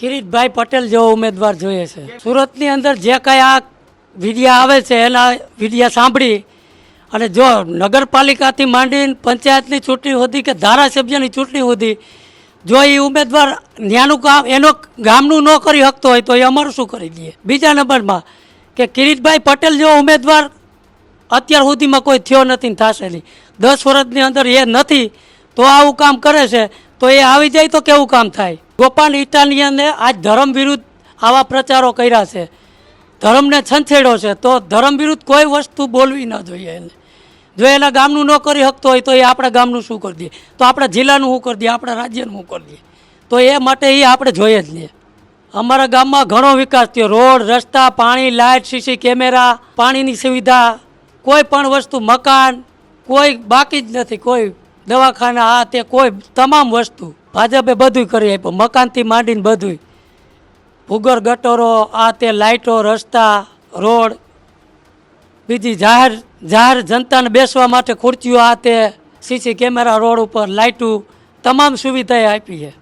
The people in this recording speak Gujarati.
કિરીટભાઈ પટેલ જેવો ઉમેદવાર જોઈએ છે. સુરતની અંદર જે કાંઈ આ વિડિયા આવે છે એના વિડિયા સાંભળી અને જો નગરપાલિકાથી માંડીને પંચાયતની ચૂંટણી સુધી કે ધારાસભ્યની ચૂંટણી સુધી જો એ ઉમેદવાર ન્યાનું કામ એનો ગામનું ન કરી શકતો હોય તો એ અમારું શું કરી દઈએ. બીજા નંબરમાં કે કિરીટભાઈ પટેલ જેવો ઉમેદવાર અત્યાર સુધીમાં કોઈ થયો નથી ને થશે નહીં. 10 વર્ષની અંદર એ નથી તો આવું કામ કરે છે તો એ આવી જાય તો કેવું કામ થાય. ગોપાલ ઇટાલિયને આજ ધર્મ વિરુદ્ધ આવા પ્રચારો કર્યા છે, ધર્મને છંછેડ્યો છે, તો ધર્મ વિરુદ્ધ કોઈ વસ્તુ બોલવી ન જોઈએ એને. જો એના ગામનું ન કરી શકતો હોય તો એ આપણા ગામનું શું કરી દે, તો આપણા જિલ્લાનું શું કરી દે, આપણા રાજ્યનું શું કરી દે. તો એ માટે એ આપણે જોઈએ જ નહીં. અમારા ગામમાં ઘણો વિકાસ થયો, રોડ, રસ્તા, પાણી, લાઇટ, સીસી કેમેરા, પાણીની સુવિધા, કોઈ પણ વસ્તુ, મકાન કોઈ બાકી જ નથી. કોઈ દવાખાના આ તે કોઈ તમામ વસ્તુ ભાજપે બધું કરી આપ્યું, મકાનથી માંડીને બધું. ભૂગર્ભ ગટરો, આ તે લાઇટો, રસ્તા, રોડ, બીજી જાહેર જનતાને બેસવા માટે ખુરચીઓ, આ તે સીસી કેમેરા, રોડ ઉપર લાઇટું, તમામ સુવિધાએ આપી છે.